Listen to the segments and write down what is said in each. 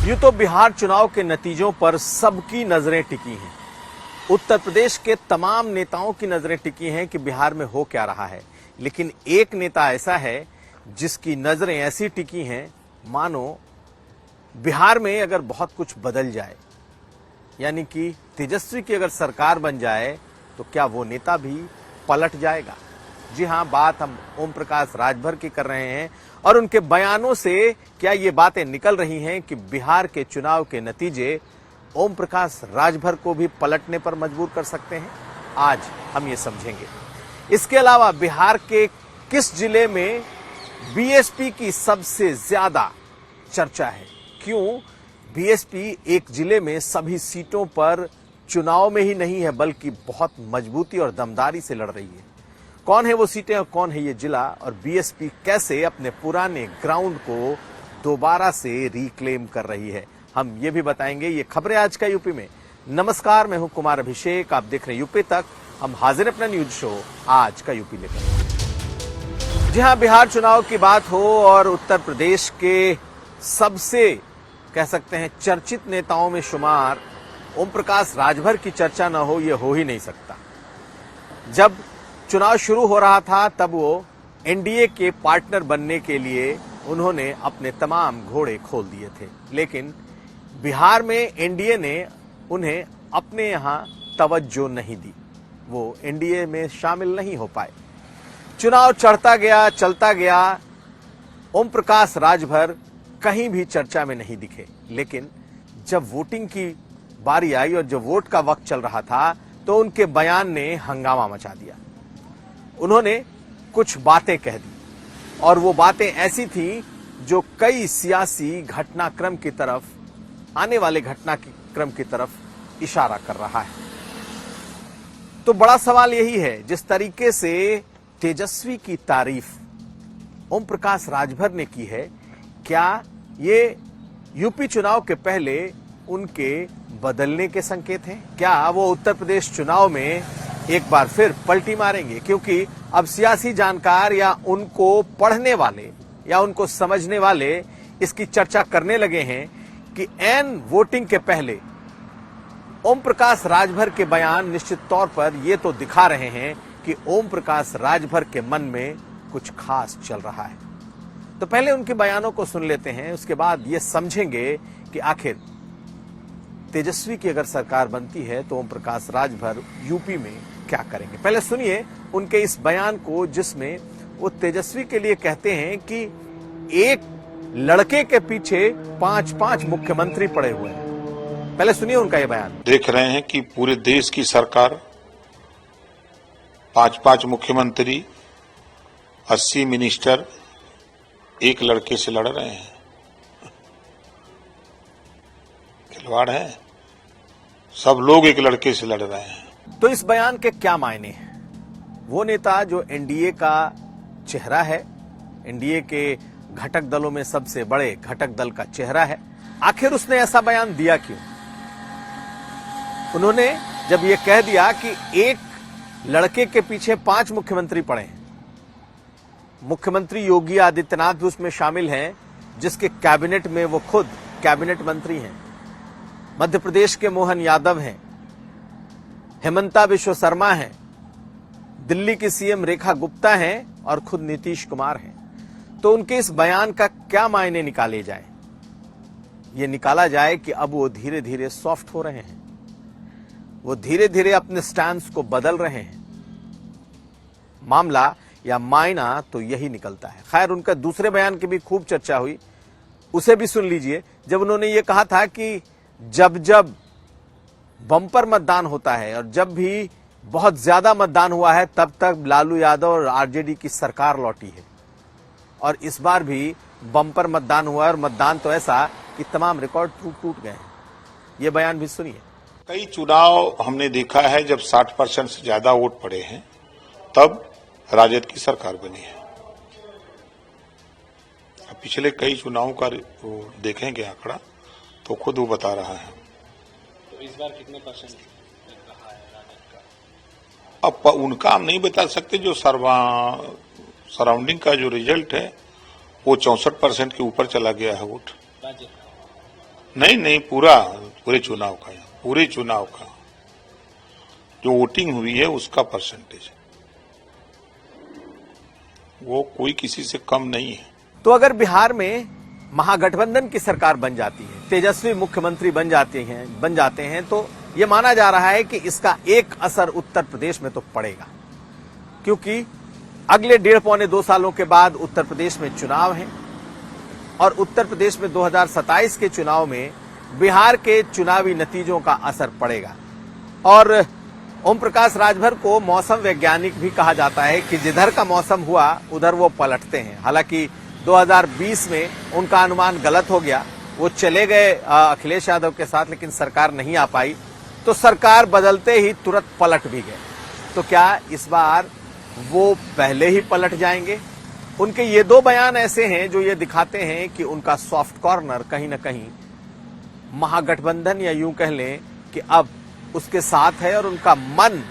यूं तो बिहार चुनाव के नतीजों पर सबकी नजरें टिकी हैं। उत्तर प्रदेश के तमाम नेताओं की नजरें टिकी हैं कि बिहार में हो क्या रहा है। लेकिन एक नेता ऐसा है जिसकी नजरें ऐसी टिकी हैं मानो बिहार में अगर बहुत कुछ बदल जाए, यानी कि तेजस्वी की अगर सरकार बन जाए तो क्या वो नेता भी पलट जाएगा। जी हां, बात हम ओम प्रकाश राजभर की कर रहे हैं और उनके बयानों से क्या ये बातें निकल रही हैं कि बिहार के चुनाव के नतीजे ओम प्रकाश राजभर को भी पलटने पर मजबूर कर सकते हैं। आज हम ये समझेंगे। इसके अलावा बिहार के किस जिले में बीएसपी की सबसे ज्यादा चर्चा है, क्यों बीएसपी एक जिले में सभी सीटों पर चुनाव में ही नहीं है बल्कि बहुत मजबूती और दमदारी से लड़ रही है। कौन है वो सीटें और कौन है ये जिला, और बीएसपी कैसे अपने पुराने ग्राउंड को दोबारा से रिक्लेम कर रही है, हम ये भी बताएंगे। ये खबरें आज का यूपी में। नमस्कार, मैं हूं कुमार अभिषेक, आप देख रहे हैं यूपी तक। हम हाजिर अपना न्यूज शो आज का यूपी लेकर। जी हां, बिहार चुनाव की बात हो और उत्तर प्रदेश के सबसे कह सकते हैं चर्चित नेताओं में शुमार ओम प्रकाश राजभर की चर्चा न हो, ये हो ही नहीं सकता। जब चुनाव शुरू हो रहा था तब वो एनडीए के पार्टनर बनने के लिए उन्होंने अपने तमाम घोड़े खोल दिए थे, लेकिन बिहार में एनडीए ने उन्हें अपने यहां तवज्जो नहीं दी, वो एनडीए में शामिल नहीं हो पाए। चुनाव चढ़ता गया, चलता गया, ओम प्रकाश राजभर कहीं भी चर्चा में नहीं दिखे। लेकिन जब वोटिंग की बारी आई और जब वोट का वक्त चल रहा था तो उनके बयान ने हंगामा मचा दिया। उन्होंने कुछ बातें कह दी और वो बातें ऐसी थी जो कई सियासी घटनाक्रम की तरफ, आने वाले घटनाक्रम की तरफ इशारा कर रहा है। तो बड़ा सवाल यही है, जिस तरीके से तेजस्वी की तारीफ ओम प्रकाश राजभर ने की है, क्या ये यूपी चुनाव के पहले उनके बदलने के संकेत हैं? क्या वो उत्तर प्रदेश चुनाव में एक बार फिर पलटी मारेंगे? क्योंकि अब सियासी जानकार या उनको पढ़ने वाले या उनको समझने वाले इसकी चर्चा करने लगे हैं कि एन वोटिंग के पहले ओम प्रकाश राजभर के बयान निश्चित तौर पर ये तो दिखा रहे हैं कि ओम प्रकाश राजभर के मन में कुछ खास चल रहा है। तो पहले उनके बयानों को सुन लेते हैं, उसके बाद ये समझेंगे कि आखिर तेजस्वी की अगर सरकार बनती है तो ओम प्रकाश राजभर यूपी में क्या करेंगे। पहले सुनिए उनके इस बयान को, जिसमें वो तेजस्वी के लिए कहते हैं कि एक लड़के के पीछे 5-5 मुख्यमंत्री पड़े हुए हैं। पहले सुनिए उनका ये बयान। देख रहे हैं कि पूरे देश की सरकार 5-5 मुख्यमंत्री, 80 मिनिस्टर एक लड़के से लड़ रहे हैं। खिलवाड़ है, सब लोग एक लड़के से लड़ रहे हैं। तो इस बयान के क्या मायने हैं? वो नेता जो एनडीए का चेहरा है, एनडीए के घटक दलों में सबसे बड़े घटक दल का चेहरा है, आखिर उसने ऐसा बयान दिया क्यों? उन्होंने जब ये कह दिया कि एक लड़के के पीछे 5 मुख्यमंत्री पड़े हैं, मुख्यमंत्री योगी आदित्यनाथ भी उसमें शामिल हैं, जिसके कैबिनेट में वो खुद कैबिनेट मंत्री हैं, मध्य प्रदेश के मोहन यादव हैं, हेमंता बिश्व शर्मा हैं, दिल्ली की सीएम रेखा गुप्ता हैं और खुद नीतीश कुमार हैं। तो उनके इस बयान का क्या मायने निकाले जाए? ये निकाला जाए कि अब वो धीरे धीरे सॉफ्ट हो रहे हैं, वो धीरे धीरे अपने स्टैंड को बदल रहे हैं। मामला या मायना तो यही निकलता है। खैर, उनका दूसरे बयान की भी खूब चर्चा हुई, उसे भी सुन लीजिए। जब उन्होंने ये कहा था कि जब जब बम्पर मतदान होता है और जब भी बहुत ज्यादा मतदान हुआ है तब तक लालू यादव और आरजेडी की सरकार लौटी है, और इस बार भी बम्पर मतदान हुआ और मतदान तो ऐसा कि तमाम रिकॉर्ड टूट गए हैं। ये बयान भी सुनिए। कई चुनाव हमने देखा है जब 60% से ज्यादा वोट पड़े हैं तब राजद की सरकार बनी है। अब पिछले कई चुनावों का देखेंगे आंकड़ा तो खुद वो बता रहा है। तो इस बार कितने परसेंट रहा है राजद का? अब उनका हम नहीं बता सकते। जो सराउंडिंग का जो रिजल्ट है वो 64% के ऊपर चला गया है वोट। नहीं, पूरे चुनाव का, पूरे चुनाव का जो वोटिंग हुई है उसका परसेंटेज वो कोई किसी से कम नहीं है। तो अगर बिहार में महागठबंधन की सरकार बन जाती है, तेजस्वी मुख्यमंत्री बन जाते हैं तो यह माना जा रहा है कि इसका एक असर उत्तर प्रदेश में तो पड़ेगा, क्योंकि अगले 1.5-2 सालों के बाद उत्तर प्रदेश में चुनाव है और उत्तर प्रदेश में 2027 के चुनाव में बिहार के चुनावी नतीजों का असर पड़ेगा। और ओम प्रकाश राजभर को मौसम वैज्ञानिक भी कहा जाता है कि जिधर का मौसम हुआ उधर वो पलटते हैं। हालांकि 2020 में उनका अनुमान गलत हो गया, वो चले गए अखिलेश यादव के साथ, लेकिन सरकार नहीं आ पाई, तो सरकार बदलते ही तुरंत पलट भी गए। तो क्या इस बार वो पहले ही पलट जाएंगे? उनके ये 2 बयान ऐसे हैं जो ये दिखाते हैं कि उनका सॉफ्ट कॉर्नर कहीं ना कहीं महागठबंधन, या यूं कह लें कि अब उसके साथ है और उनका मन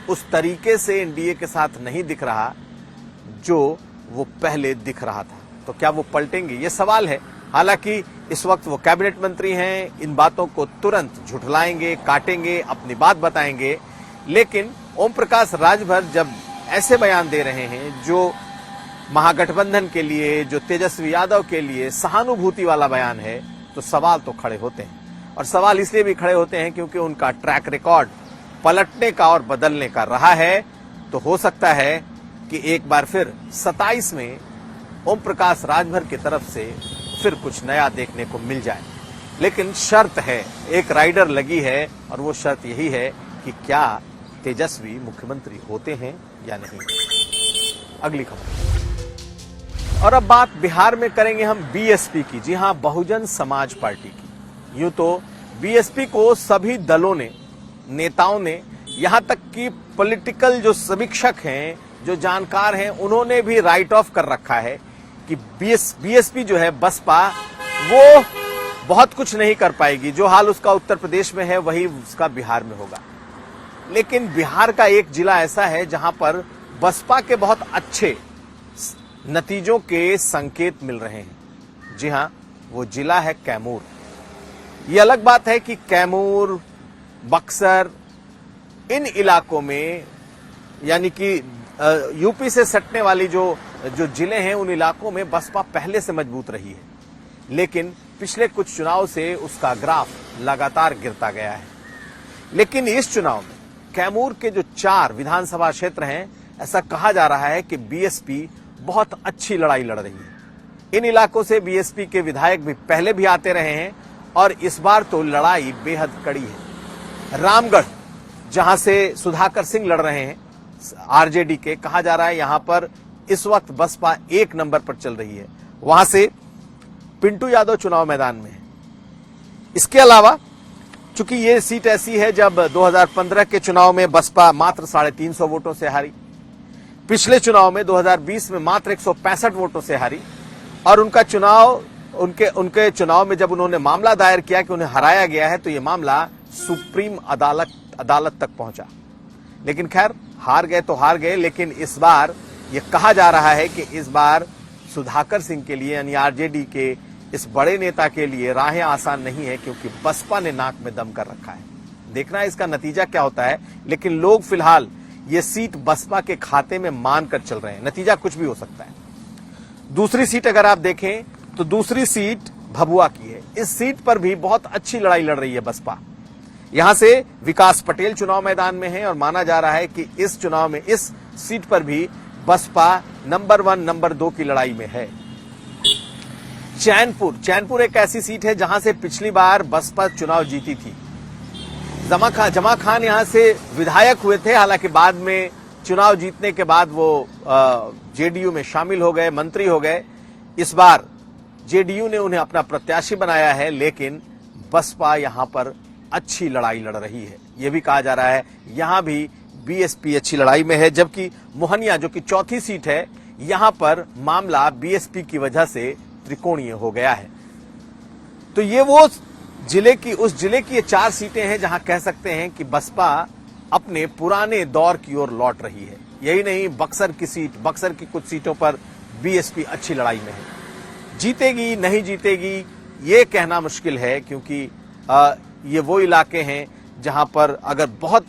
उस तरीके से एनडीए के साथ नहीं दिख रहा जो वो पहले दिख रहा था। तो क्या वो पलटेंगे, ये सवाल है। हालांकि इस वक्त वो कैबिनेट मंत्री हैं, इन बातों को तुरंत झुठलाएंगे, काटेंगे, अपनी बात बताएंगे, लेकिन ओम प्रकाश राजभर जब ऐसे बयान दे रहे हैं जो महागठबंधन के लिए, जो तेजस्वी यादव के लिए सहानुभूति वाला बयान है, तो सवाल तो खड़े होते हैं। और सवाल इसलिए भी खड़े होते हैं क्योंकि उनका ट्रैक रिकॉर्ड पलटने का और बदलने का रहा है। तो हो सकता है कि एक बार फिर 27 में ओम प्रकाश राजभर की तरफ से फिर कुछ नया देखने को मिल जाए। लेकिन शर्त है, एक राइडर लगी है, और वो शर्त यही है कि क्या तेजस्वी मुख्यमंत्री होते हैं या नहीं। अगली खबर। और अब बात बिहार में करेंगे हम बीएसपी की। जी हां, बहुजन समाज पार्टी की। यूं तो बीएसपी को सभी दलों ने, नेताओं ने, यहां तक कि पॉलिटिकल जो समीक्षक हैं, जो जानकार हैं, उन्होंने भी राइट ऑफ कर रखा है कि बीएसपी जो है, बसपा, वो बहुत कुछ नहीं कर पाएगी। जो हाल उसका उत्तर प्रदेश में है वही उसका बिहार में होगा। लेकिन बिहार का एक जिला ऐसा है जहां पर बसपा के बहुत अच्छे नतीजों के संकेत मिल रहे हैं। जी हां, वो जिला है कैमूर। ये अलग बात है कि कैमूर, बक्सर, इन इलाकों में, यानी कि यूपी से सटने वाली जो जिले हैं, उन इलाकों में बसपा पहले से मजबूत रही है, लेकिन पिछले कुछ चुनाव से उसका ग्राफ लगातार गिरता गया है। लेकिन इस चुनाव में कैमूर के जो 4 विधानसभा क्षेत्र हैं, ऐसा कहा जा रहा है कि बीएसपी बहुत अच्छी लड़ाई लड़ रही है। इन इलाकों से बीएसपी के विधायक भी पहले भी आते रहे हैं और इस बार तो लड़ाई बेहद कड़ी है। रामगढ़, जहां से सुधाकर सिंह लड़ रहे हैं आरजेडी के, कहा जा रहा है यहां पर इस वक्त बसपा 1 नंबर पर चल रही है। वहां से पिंटू यादव चुनाव मैदान में है। इसके अलावा चूंकि ये सीट ऐसी है, जब 2015 के चुनाव में बसपा मात्र 350 वोटों से हारी, पिछले चुनाव में 2020 में मात्र 165 वोटों से हारी, और उनका चुनाव, उनके चुनाव में जब उन्होंने मामला दायर किया कि उन्हें हराया गया है, तो ये मामला सुप्रीम अदालत तक पहुंचा। लेकिन खैर, हार गए तो हार गए। लेकिन इस बार ये कहा जा रहा है कि इस बार सुधाकर सिंह के लिए, यानी आरजेडी के इस बड़े नेता के लिए राहें आसान नहीं है, क्योंकि बसपा ने नाक में दम कर रखा है। देखना है इसका नतीजा क्या होता है। लेकिन लोग फिलहाल ये सीट बसपा के खाते में मानकर चल रहे हैं, नतीजा कुछ भी हो सकता है। दूसरी सीट अगर आप देखें तो दूसरी सीट भभुआ की है। इस सीट पर भी बहुत अच्छी लड़ाई लड़ रही है बसपा। यहां से विकास पटेल चुनाव मैदान में है और माना जा रहा है कि इस चुनाव में, इस सीट पर भी बसपा नंबर 1, नंबर 2 की लड़ाई में है। चैनपुर एक ऐसी सीट है जहां से पिछली बार बसपा चुनाव जीती थी। जमा खान यहां से विधायक हुए थे, हालांकि बाद में चुनाव जीतने के बाद वो जेडीयू में शामिल हो गए, मंत्री हो गए। इस बार जेडीयू ने उन्हें अपना प्रत्याशी बनाया है, लेकिन बसपा यहां पर अच्छी लड़ाई लड़ रही है। यह भी कहा जा रहा है यहां भी बीएसपी अच्छी लड़ाई में है, जबकि मोहनिया, जो कि चौथी सीट है, यहां पर मामला बीएसपी की वजह से त्रिकोणीय हो गया है। तो ये वो उस जिले की ये 4 सीटें हैं जहां कह सकते हैं कि बसपा अपने पुराने दौर की ओर लौट रही है। यही नहीं, बक्सर की कुछ सीटों पर बीएसपी अच्छी लड़ाई में है। जीतेगी नहीं जीतेगी ये कहना मुश्किल है, क्योंकि ये वो इलाके हैं जहां पर अगर बहुत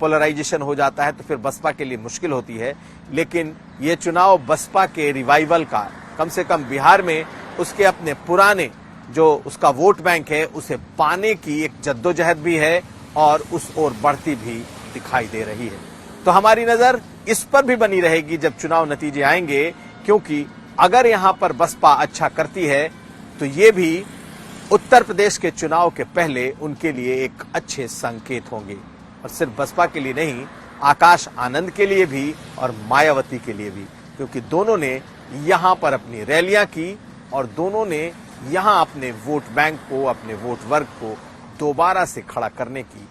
पोलराइजेशन हो जाता है तो फिर बसपा के लिए मुश्किल होती है। लेकिन ये चुनाव बसपा के रिवाइवल का, कम से कम बिहार में उसके अपने पुराने जो उसका वोट बैंक है उसे पाने की एक जद्दोजहद भी है और उस ओर बढ़ती भी दिखाई दे रही है। तो हमारी नजर इस पर भी बनी रहेगी जब चुनाव नतीजे आएंगे, क्योंकि अगर यहां पर बसपा अच्छा करती है तो ये भी उत्तर प्रदेश के चुनाव के पहले उनके लिए एक अच्छे संकेत होंगे, और सिर्फ बसपा के लिए नहीं, आकाश आनंद के लिए भी और मायावती के लिए भी, क्योंकि दोनों ने यहां पर अपनी रैलियां की और दोनों ने यहां अपने वोट बैंक को, अपने वोट वर्ग को दोबारा से खड़ा करने की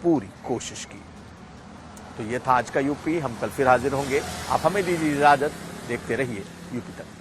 पूरी कोशिश की। तो ये था आज का यूपी। हम कल फिर हाजिर होंगे। आप हमें दीजिए इजाजत। देखते रहिए यूपी तक।